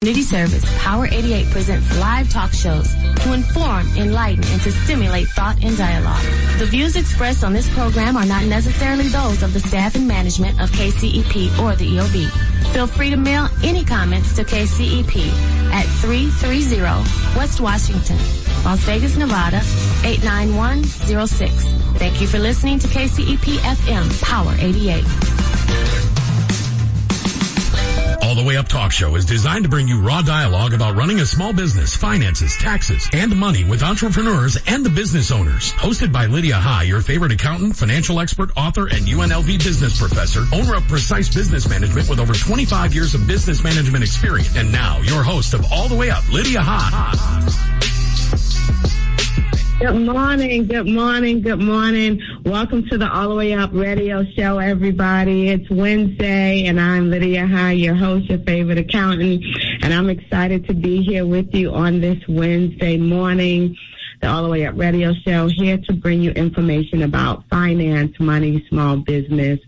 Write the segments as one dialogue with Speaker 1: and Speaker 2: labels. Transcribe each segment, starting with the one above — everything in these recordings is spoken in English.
Speaker 1: Community service, Power 88 presents live talk shows to inform, enlighten, and to stimulate thought and dialogue. The views expressed on this program are not necessarily those of the staff and management of KCEP or the EOB. Feel free to mail any comments to KCEP at 330 West Washington, Las Vegas, Nevada, 89106. Thank you for listening to KCEP FM Power 88.
Speaker 2: All the Way Up Talk Show is designed to bring you raw dialogue about running a small business, finances, taxes, and money with entrepreneurs and the business owners. Hosted by Lydia High, your favorite accountant, financial expert, author, and UNLV business professor, owner of Precise Business Management with over 25 years of business management experience. And now, your host of All the Way Up, Lydia High.
Speaker 3: Good morning, good morning, good morning. Welcome to the All the Way Up radio show, everybody. It's Wednesday, and I'm Lydia High, your host, your favorite accountant, and I'm excited to be here with you on this Wednesday morning. The All the Way Up radio show, here to bring you information about finance, money, small business.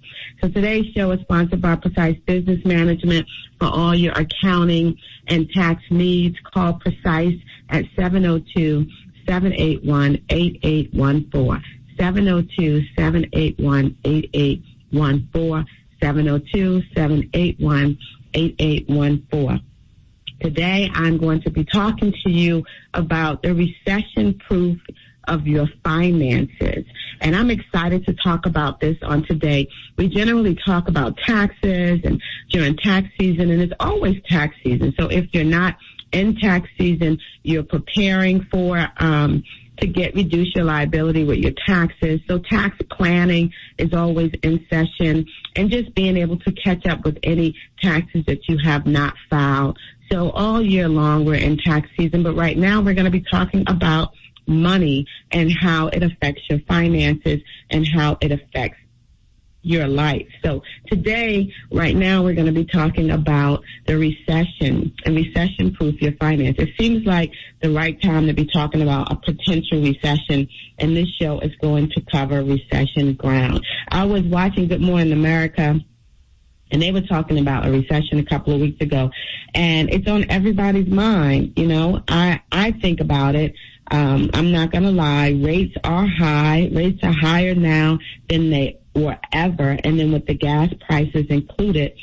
Speaker 3: So today's show is sponsored by Precise Business Management for all your accounting and tax needs. Call Precise at 702-781-8814, 702-781-8814, 702-781-8814. Today, I'm going to be talking to you about the recession proof of your finances. And I'm excited to talk about this on today. We generally talk about taxes and during tax season, and it's always tax season. So if you're not in tax season, you're preparing for to reduce your liability with your taxes. So tax planning is always in session, and just being able to catch up with any taxes that you have not filed. So all year long we're in tax season, but right now we're going to be talking about money and how it affects your finances and how it affects your life. So today, right now, we're going to be talking about the recession and recession-proof your finance. It seems like the right time to be talking about a potential recession, and this show is going to cover recession ground. I was watching Good Morning America, and they were talking about a recession a couple of weeks ago, and it's on everybody's mind. You know, I think about it. I'm not going to lie. Rates are high. Rates are higher now than they were ever, and then with the gas prices included.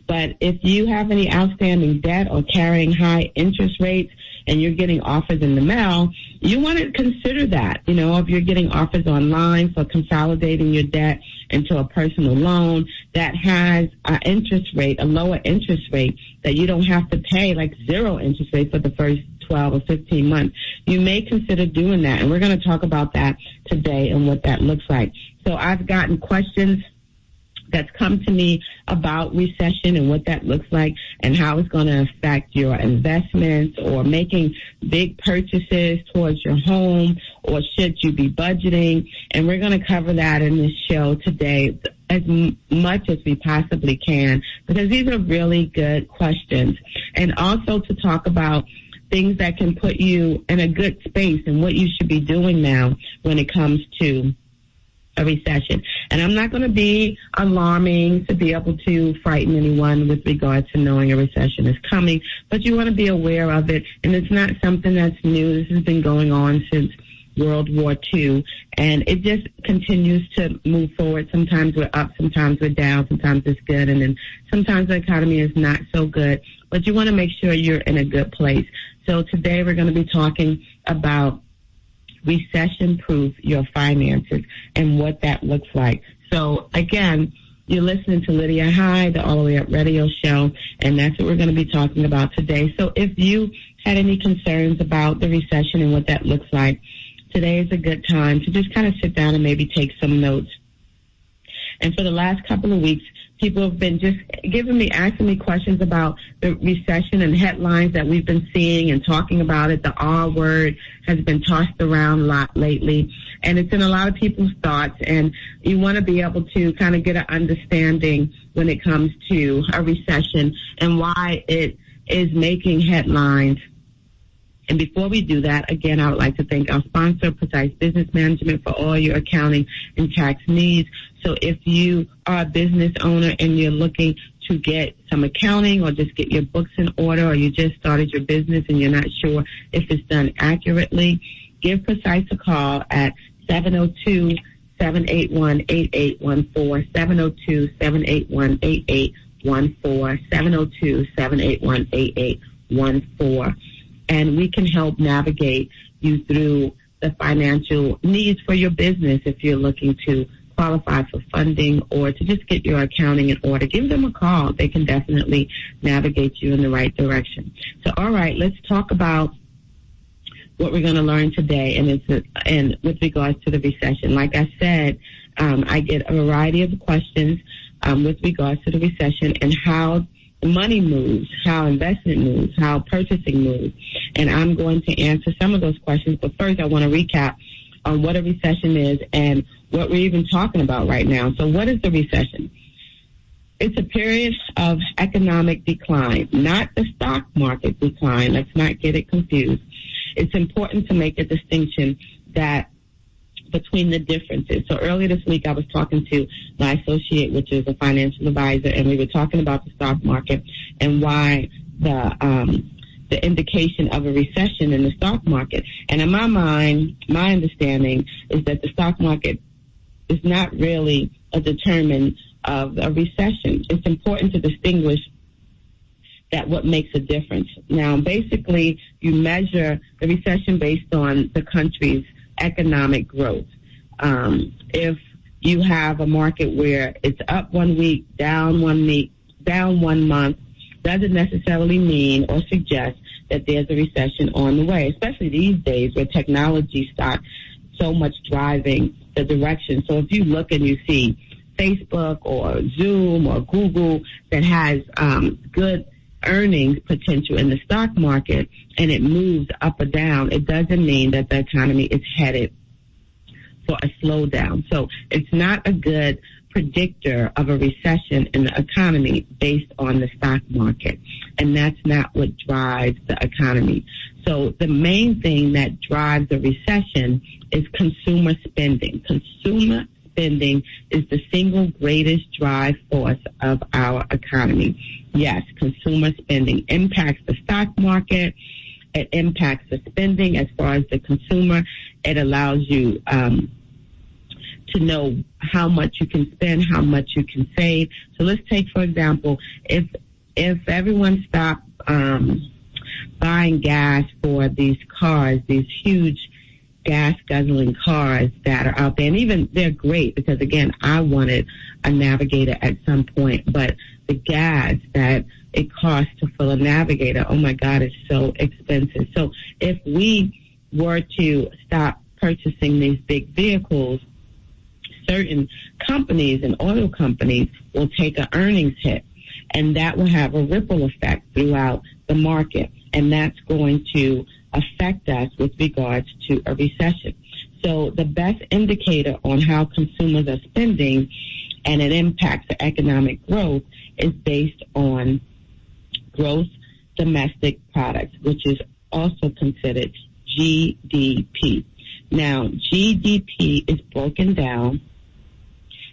Speaker 3: But if you have any outstanding debt or carrying high interest rates and you're getting offers in the mail, you want to consider that. You know, if you're getting offers online for consolidating your debt into a personal loan that has an interest rate, a lower interest rate that you don't have to pay, like zero interest rate for the first 12 or 15 months, you may consider doing that. And we're going to talk about that today and what that looks like. So I've gotten questions that's come to me about recession and what that looks like and how it's going to affect your investments or making big purchases towards your home, or should you be budgeting. And we're going to cover that in this show today as much as we possibly can, because these are really good questions. And also to talk about things that can put you in a good space and what you should be doing now when it comes to a recession. And I'm not going to be alarming to be able to frighten anyone with regard to knowing a recession is coming, but you want to be aware of it. And it's not something that's new. This has been going on since World War II, and it just continues to move forward. Sometimes we're up, sometimes we're down, sometimes it's good, and then sometimes the economy is not so good. But you want to make sure you're in a good place. So today we're going to be talking about recession-proof your finances and what that looks like. So again, you're listening to Lydia High, the All the Way Up radio show, and that's what we're going to be talking about today. So if you had any concerns about the recession and what that looks like, today is a good time to just kind of sit down and maybe take some notes. And for the last couple of weeks, people have been just asking me questions about the recession and headlines that we've been seeing and talking about it. The R word has been tossed around a lot lately, and it's in a lot of people's thoughts. And you want to be able to kind of get an understanding when it comes to a recession and why it is making headlines. And before we do that, again, I would like to thank our sponsor, Precise Business Management, for all your accounting and tax needs. So if you are a business owner and you're looking to get some accounting or just get your books in order, or you just started your business and you're not sure if it's done accurately, give Precise a call at 702-781-8814, 702-781-8814, 702-781-8814, and we can help navigate you through the financial needs for your business if you're looking to qualify for funding or to just get your accounting in order. Give them a call. They can definitely navigate you in the right direction. So, all right, let's talk about what we're going to learn today, and with regards to the recession. Like I said, I get a variety of questions with regards to the recession and how money moves, how investment moves, how purchasing moves. And I'm going to answer some of those questions. But first, I want to recap on what a recession is and what we're even talking about right now. So what is the recession? It's a period of economic decline, not the stock market decline. Let's not get it confused. It's important to make a distinction that between the differences. So earlier this week, I was talking to my associate, which is a financial advisor, and we were talking about the stock market and why the indication of a recession in the stock market. And in my mind, my understanding is that the stock market is not really a determinant of a recession. It's important to distinguish that what makes a difference. Now, basically, you measure the recession based on the country's economic growth. If you have a market where it's up 1 week, down 1 week, down 1 month, doesn't necessarily mean or suggest that there's a recession on the way, especially these days where technology starts so much driving the direction. So if you look and you see Facebook or Zoom or Google that has good earnings potential in the stock market and it moves up or down, it doesn't mean that the economy is headed for a slowdown. So it's not a good predictor of a recession in the economy based on the stock market. And that's not what drives the economy. So the main thing that drives a recession is consumer spending. Consumer spending is the single greatest drive force of our economy. Yes, consumer spending impacts the stock market. It impacts the spending as far as the consumer. It allows you to know how much you can spend, how much you can save. So let's take, for example, if everyone stopped buying gas for these cars, these huge gas-guzzling cars that are out there, and even they're great because, again, I wanted a Navigator at some point, but the gas that it costs to fill a Navigator, oh my God, it's so expensive. So if we were to stop purchasing these big vehicles, certain companies and oil companies will take an earnings hit, and that will have a ripple effect throughout the market, and that's going to affect us with regards to a recession. So the best indicator on how consumers are spending and it impacts the economic growth is based on gross domestic products, which is also considered GDP. Now, GDP is broken down,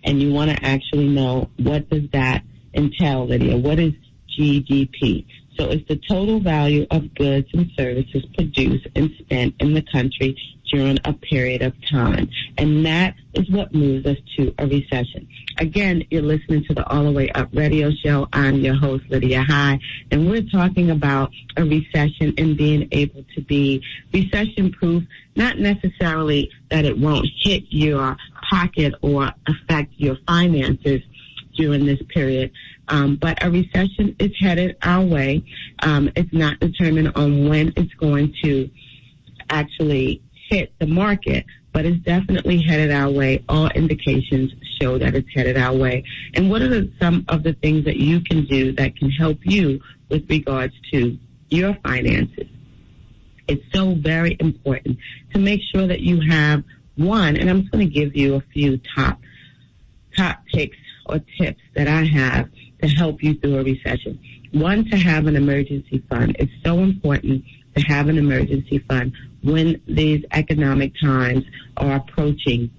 Speaker 3: and you want to actually know, what does that entail, Lydia? What is GDP? So it's the total value of goods and services produced and spent in the country during a period of time. And that is what moves us to a recession. Again, you're listening to the All the Way Up radio show. I'm your host, Lydia High, and we're talking about a recession and being able to be recession-proof, not necessarily that it won't hit your pocket or affect your finances during this period. But a recession is headed our way. It's not determined on when it's going to actually hit the market, but it's definitely headed our way. All indications show that it's headed our way. And what are some of the things that you can do that can help you with regards to your finances? It's so very important to make sure that you have one, and I'm just going to give you a few top picks or tips that I have to help you through a recession. One, to have an emergency fund. It's so important to have an emergency fund when these economic times are approaching.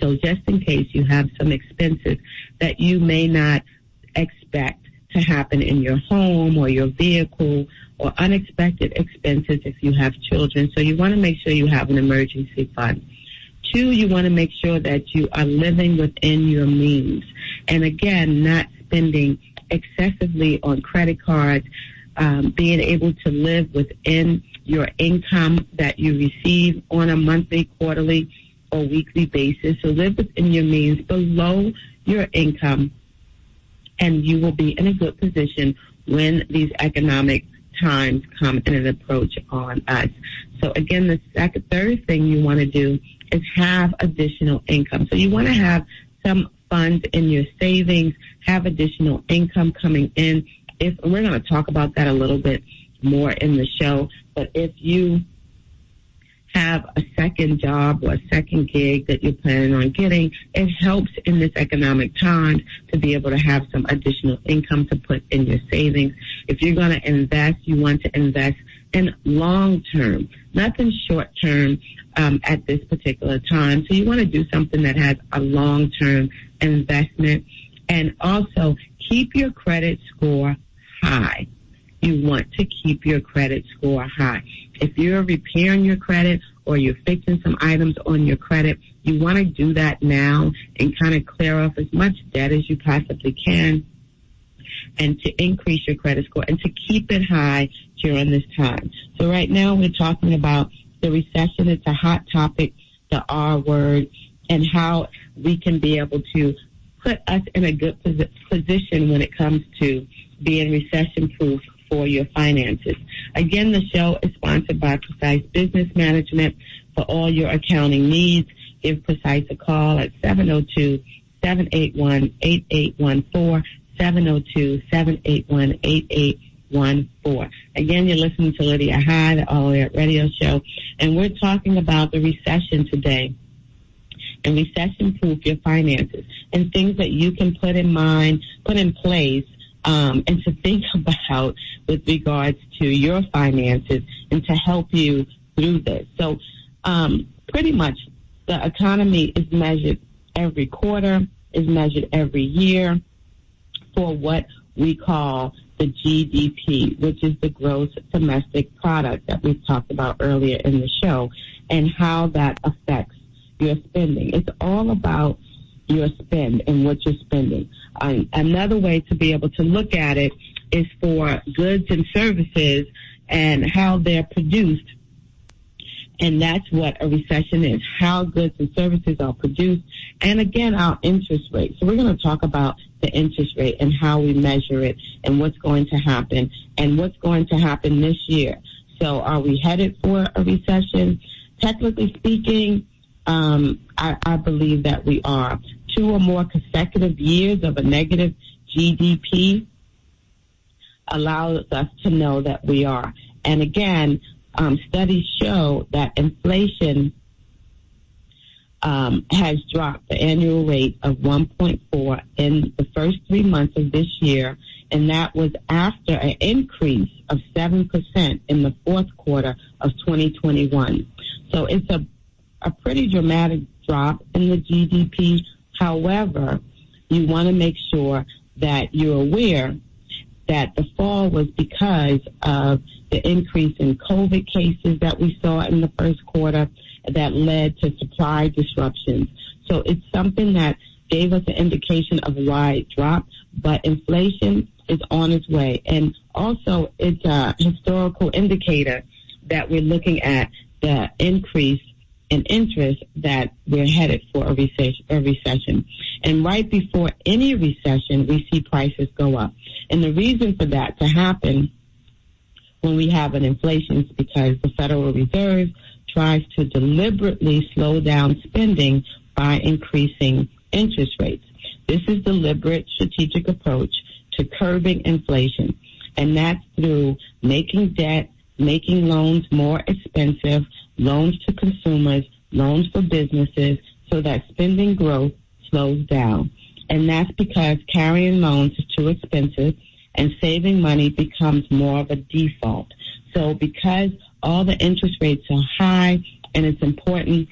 Speaker 3: So just in case you have some expenses that you may not expect to happen in your home or your vehicle, or unexpected expenses if you have children. So you want to make sure you have an emergency fund. 2, you want to make sure that you are living within your means. And again, not spending excessively on credit cards, being able to live within your income that you receive on a monthly, quarterly, or weekly basis. So live within your means below your income, and you will be in a good position when these economic times come and an approach on us. So again, the third thing you want to do is have additional income. So you want to have some funds in your savings, have additional income coming in. We're going to talk about that a little bit more in the show, but if you have a second job or a second gig that you're planning on getting, it helps in this economic time to be able to have some additional income to put in your savings. If you're going to invest, you want to invest in long term, nothing short term at this particular time. So you want to do something that has a long term investment, and also keep your credit score high. You want to keep your credit score high. If you're repairing your credit or you're fixing some items on your credit, you want to do that now and kind of clear off as much debt as you possibly can, and to increase your credit score and to keep it high during this time. So right now we're talking about the recession. It's a hot topic, the R word, and how we can be able to put us in a good position when it comes to being recession-proof for your finances. Again, the show is sponsored by Precise Business Management. For all your accounting needs, give Precise a call at 702-781-8814, 702-781-8814. Again, you're listening to Lydia High, the All Air Radio Show, and we're talking about the recession today and recession-proof your finances and things that you can put in place, and to think about with regards to your finances and to help you through this. So pretty much the economy is measured every quarter, is measured every year for what we call the GDP, which is the gross domestic product that we've talked about earlier in the show, and how that affects your spending. It's all about your spend and what you're spending. Another way to be able to look at it is for goods and services and how they're produced. And that's what a recession is, how goods and services are produced. And again, our interest rate. So we're going to talk about the interest rate and how we measure it and what's going to happen and what's going to happen this year. So are we headed for a recession? Technically speaking, I believe that we are. 2 or more consecutive years of a negative GDP allows us to know that we are. And again, studies show that inflation has dropped the annual rate of 1.4 in the first 3 months of this year, and that was after an increase of 7% in the fourth quarter of 2021. So it's a pretty dramatic drop in the GDP. However, you want to make sure that you're aware that the fall was because of the increase in COVID cases that we saw in the first quarter that led to supply disruptions. So it's something that gave us an indication of why it dropped, but inflation is on its way. And also it's a historical indicator that we're looking at the increase in interest that we're headed for a recession. And right before any recession, we see prices go up. And the reason for that to happen when we have an inflation is because the Federal Reserve tries to deliberately slow down spending by increasing interest rates. This is deliberate strategic approach to curbing inflation, and that's through making debt, making loans more expensive, loans to consumers, loans for businesses, so that spending growth slows down. And that's because carrying loans is too expensive and saving money becomes more of a default. So because all the interest rates are high and it's important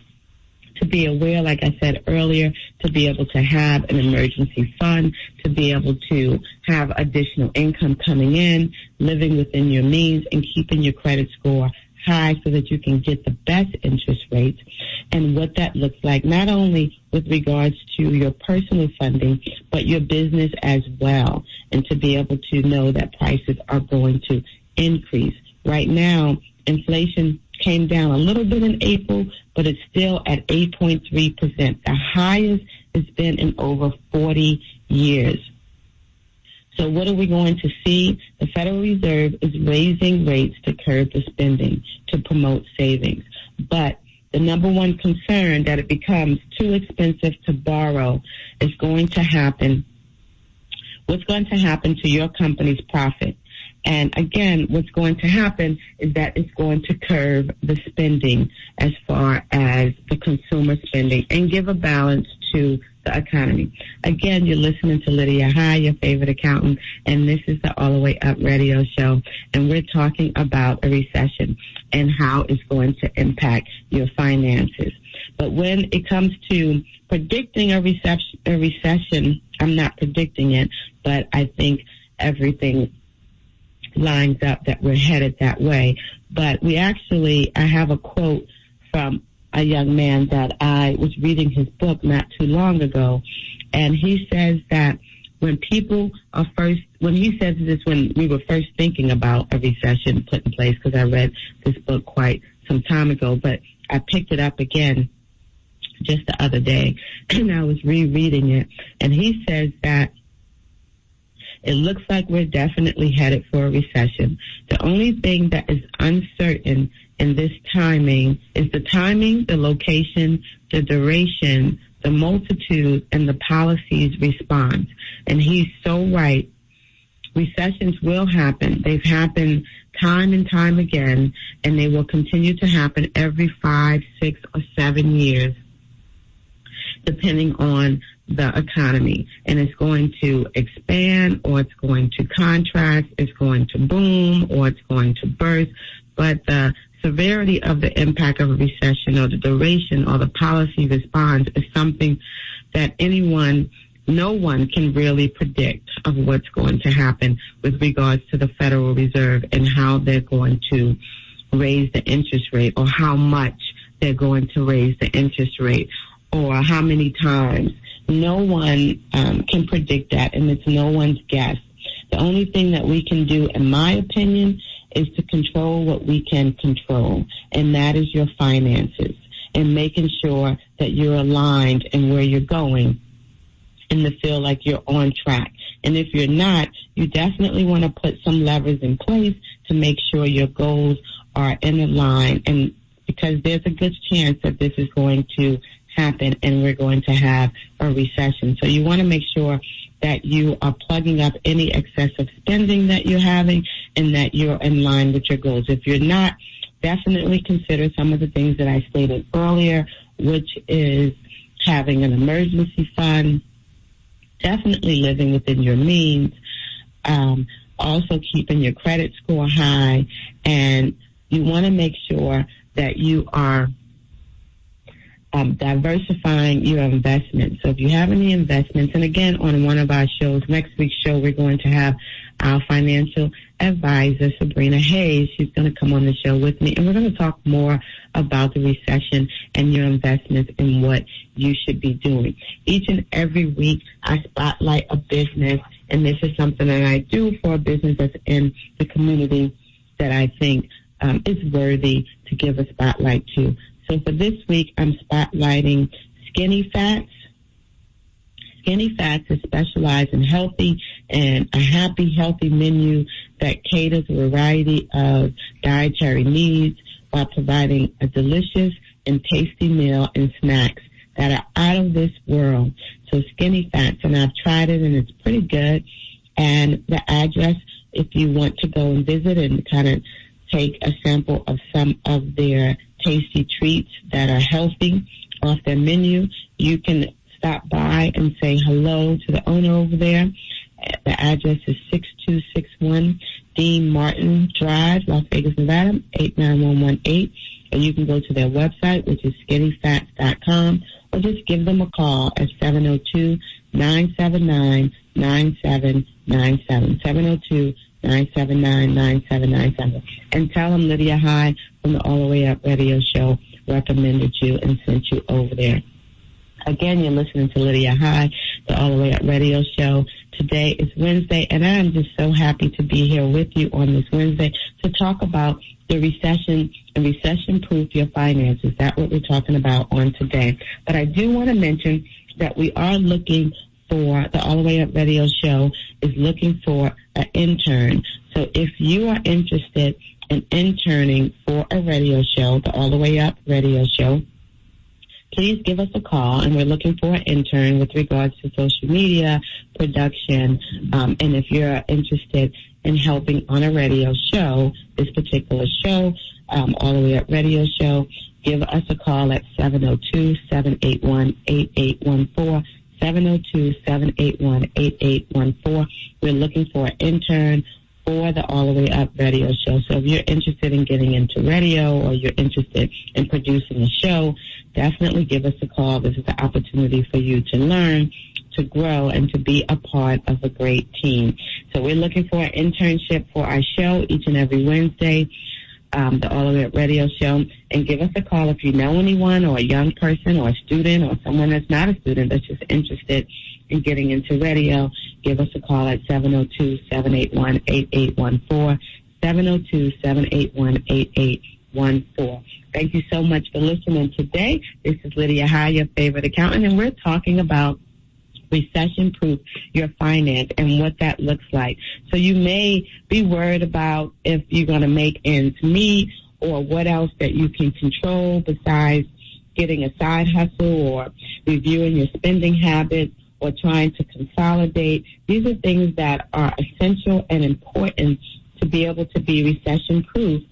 Speaker 3: to be aware, like I said earlier, to be able to have an emergency fund, to be able to have additional income coming in, living within your means, and keeping your credit score high so that you can get the best interest rates, and what that looks like, not only with regards to your personal funding, but your business as well, and to be able to know that prices are going to increase. Right now, inflation came down a little bit in April, but it's still at 8.3%, the highest it's been in over 40 years. So what are we going to see? The Federal Reserve is raising rates to curb the spending, to promote savings. But the number one concern that it becomes too expensive to borrow is going to happen. What's going to happen to your company's profit? And again, what's going to happen is that it's going to curb the spending as far as the consumer spending and give a balance to the economy. Again, you're listening to Lydia High, your favorite accountant, and this is the All the Way Up radio show, and we're talking about a recession and how it's going to impact your finances. But when it comes to predicting a recession, I'm not predicting it, but I think everything lines up that we're headed that way. But I have a quote from a young man that I was reading his book not too long ago, and he says that when we were first thinking about a recession put in place, because I read this book quite some time ago, but I picked it up again just the other day, and I was rereading it, and he says that it looks like we're definitely headed for a recession. The only thing that is uncertain in this timing is the timing, the location, the duration, the multitude, and the policy's response. And he's so right. Recessions will happen. They've happened time and time again, and they will continue to happen every 5, 6, or 7 years, depending on the economy. And it's going to expand, or it's going to contract, it's going to boom, or it's going to burst. But the severity of the impact of a recession, or the duration, or the policy response is something that no one can really predict of what's going to happen with regards to the Federal Reserve and how they're going to raise the interest rate, or how much they're going to raise the interest rate, or how many times. No one can predict that, and it's no one's guess. The only thing that we can do, in my opinion, is to control what we can control, and that is your finances, and making sure that you're aligned in where you're going and to feel like you're on track. And if you're not, you definitely want to put some levers in place to make sure your goals are in line, and because there's a good chance that this is going to happen and we're going to have a recession. So you want to make sure that you are plugging up any excessive spending that you're having and that you're in line with your goals. If you're not, definitely consider some of the things that I stated earlier, which is having an emergency fund, definitely living within your means, also keeping your credit score high, and you want to make sure that you are diversifying your investments. So if you have any investments, and again, on one of our shows, next week's show, we're going to have our financial advisor, Sabrina Hayes. She's going to come on the show with me, and we're going to talk more about the recession and your investments and what you should be doing. Each and every week, I spotlight a business, and this is something that I do for a business that's in the community that I think is worthy to give a spotlight to. So for this week, I'm spotlighting Skinny Fats. Skinny Fats is specialized in healthy and a happy, healthy menu that caters a variety of dietary needs while providing a delicious and tasty meal and snacks that are out of this world. So Skinny Fats, and I've tried it, and it's pretty good. And the address, if you want to go and visit and kind of take a sample of some of their tasty treats that are healthy off their menu, you can stop by and say hello to the owner over there. The address is 6261 Dean Martin Drive, Las Vegas, Nevada, 89118. or you can go to their website, which is skinnyfats.com, or just give them a call at 702-979-9797, 702-979-9797, and tell them Lydia High from the All the Way Up radio show recommended you and sent you over there. Again, you're listening to Lydia High, the All the Way Up radio show. Today is Wednesday, and I'm just so happy to be here with you on this Wednesday to talk about the recession and recession-proof your finances. That's what we're talking about on today. But I do want to mention that we are looking for, the All the Way Up radio show is looking for an intern. So if you are interested in interning for a radio show, the All the Way Up radio show, please give us a call, and we're looking for an intern with regards to social media, production, and if you're interested in helping on a radio show, this particular show, All the Way Up radio show, give us a call at 702-781-8814, 702-781-8814. We're looking for an intern for the All the Way Up radio show. So if you're interested in getting into radio or you're interested in producing a show, definitely give us a call. This is an opportunity for you to learn, to grow, and to be a part of a great team. So we're looking for an internship for our show each and every Wednesday, the All the Way Up radio show, and give us a call if you know anyone or a young person or a student or someone that's not a student that's just interested in getting into radio. Give us a call at 702-781-8814, 702-781-8814. Thank you so much for listening today. This is Lydia High, your favorite accountant, and we're talking about recession-proof your finance and what that looks like. So you may be worried about if you're going to make ends meet or what else that you can control besides getting a side hustle or reviewing your spending habits or trying to consolidate. These are things that are essential and important to be able to be recession-proof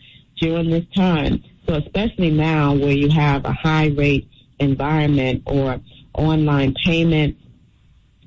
Speaker 3: during this time. So especially now where you have a high-rate environment or online payment,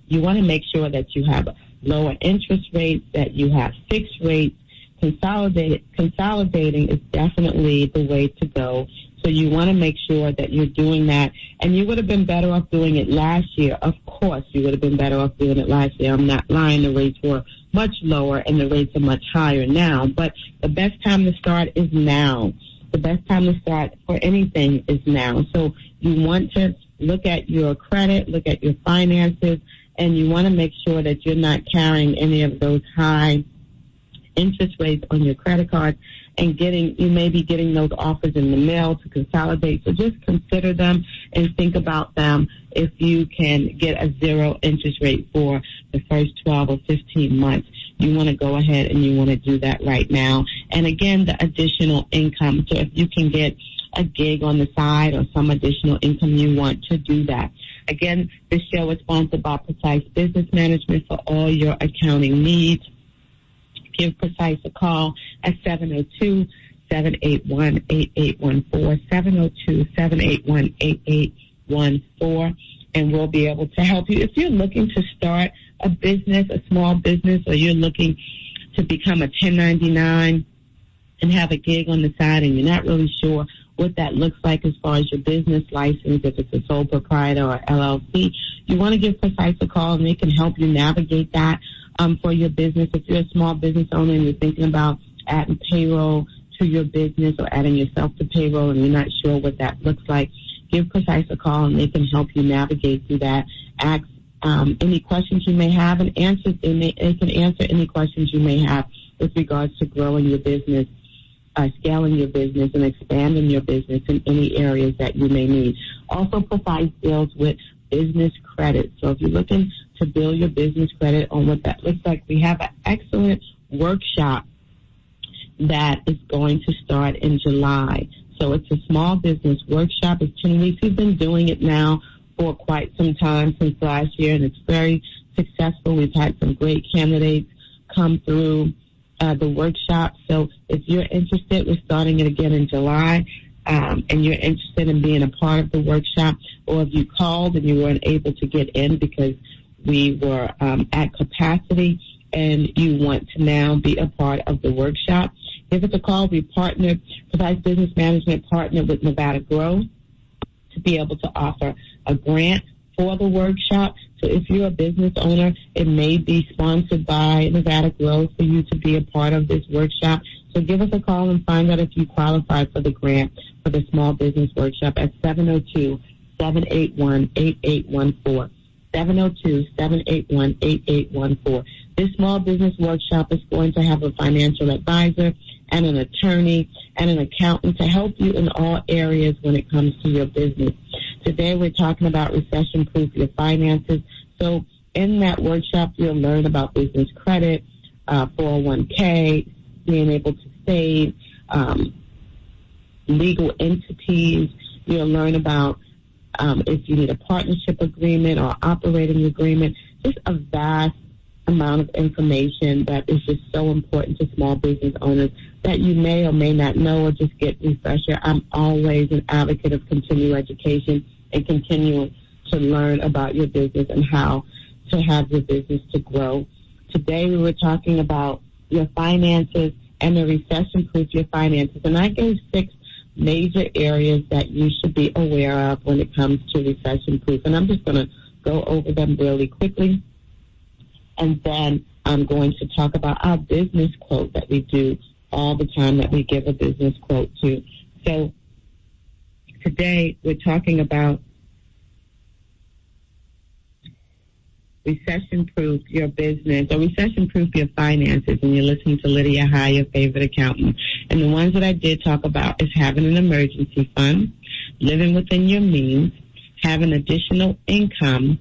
Speaker 3: you want to make sure that you have lower interest rates, that you have fixed rates. Consolidating is definitely the way to go. So you want to make sure that you're doing that. And you would have been better off doing it last year. Of course, you would have been better off doing it last year. I'm not lying. The rates were much lower and the rates are much higher now. But the best time to start is now. The best time to start for anything is now. So you want to look at your credit, look at your finances, and you want to make sure that you're not carrying any of those high interest rates on your credit cards and you may be getting those offers in the mail to consolidate. So just consider them and think about them if you can get a zero interest rate for the first 12 or 15 months. You want to go ahead and you want to do that right now. And again, the additional income. So if you can get a gig on the side or some additional income, you want to do that. Again, this show is sponsored by Precise Business Management for all your accounting needs. Give Precise a call at 702-781-8814, 702-781-8814, and we'll be able to help you. If you're looking to start a business, a small business, or you're looking to become a 1099 and have a gig on the side and you're not really sure what that looks like as far as your business license, if it's a sole proprietor or LLC, you want to give Precise a call and they can help you navigate that for your business. If you're a small business owner and you're thinking about adding payroll to your business or adding yourself to payroll and you're not sure what that looks like, give Precise a call and they can help you navigate through that. Ask any questions you may have and they can answer any questions you may have with regards to growing your business, scaling your business, and expanding your business in any areas that you may need. Also, Precise deals with business credit. So if you're looking to build your business credit on what that looks like, we have an excellent workshop that is going to start in July. So it's a small business workshop. It's 10 weeks. We've been doing it now for quite some time, since last year, and it's very successful. We've had some great candidates come through the workshop. So if you're interested, we're starting it again in July, and you're interested in being a part of the workshop, or if you called and you weren't able to get in because we were at capacity and you want to now be a part of the workshop, Give us a call. We partner, Precise Business Management partner with Nevada Grow to be able to offer a grant for the workshop. So if you're a business owner, it may be sponsored by Nevada Grow for you to be a part of this workshop. So give us a call and find out if you qualify for the grant for the Small Business Workshop at 702-781-8814. 702-781-8814. This Small Business Workshop is going to have a financial advisor and an attorney and an accountant to help you in all areas when it comes to your business. Today we're talking about recession-proof your finances. So in that workshop, you'll learn about business credit, 401k, being able to save, legal entities. You'll learn about if you need a partnership agreement or operating agreement, just a vast amount of information that is just so important to small business owners that you may or may not know or just get refresher. I'm always an advocate of continual education and continuing to learn about your business and how to have your business to grow. Today we were talking about your finances and the recession-proof your finances, and I gave 6 major areas that you should be aware of when it comes to recession-proof. And I'm just going to go over them really quickly. And then I'm going to talk about our business quote that we do all the time, that we give a business quote to. So today we're talking about recession-proof your business or recession-proof your finances, and you're listening to Lydia High, your favorite accountant. And the ones that I did talk about is having an emergency fund, living within your means, having additional income,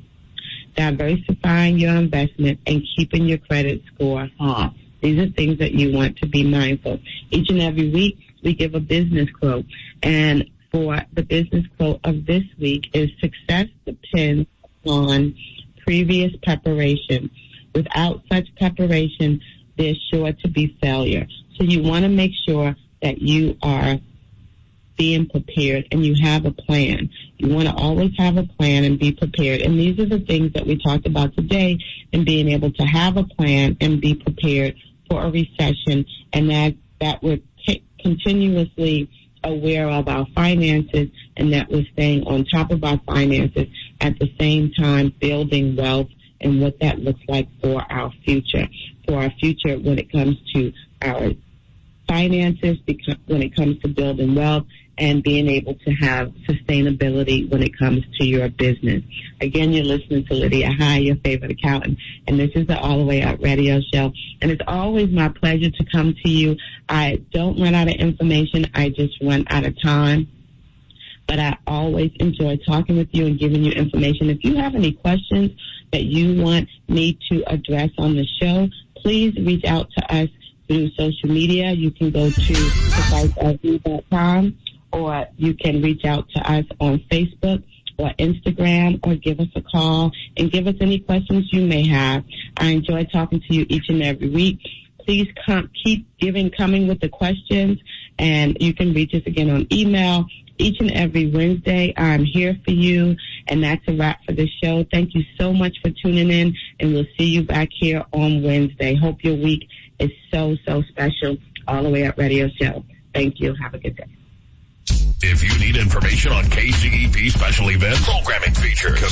Speaker 3: diversifying your investment, and keeping your credit score high. These are things that you want to be mindful. Each and every week, we give a business quote. And for the business quote of this week is success depends on previous preparation. Without such preparation, there's sure to be failure. So you want to make sure that you are being prepared and you have a plan. You want to always have a plan and be prepared. And these are the things that we talked about today, and being able to have a plan and be prepared for a recession, and that we're continuously aware of our finances, and that we're staying on top of our finances at the same time building wealth and what that looks like for our future. For our future when it comes to our finances, when it comes to building wealth, and being able to have sustainability when it comes to your business. Again, you're listening to Lydia High, your favorite accountant, and this is the All the Way Up radio show. And it's always my pleasure to come to you. I don't run out of information. I just run out of time. But I always enjoy talking with you and giving you information. If you have any questions that you want me to address on the show, please reach out to us through social media. You can go to PreciseLV.com, or you can reach out to us on Facebook or Instagram, or give us a call and give us any questions you may have. I enjoy talking to you each and every week. Please keep coming with the questions, and you can reach us again on email. Each and every Wednesday, I'm here for you, and that's a wrap for the show. Thank you so much for tuning in, and we'll see you back here on Wednesday. Hope your week is so, so special. All the Way Up radio show. Thank you. Have a good day.
Speaker 2: If you need information on KCEP special event programming features,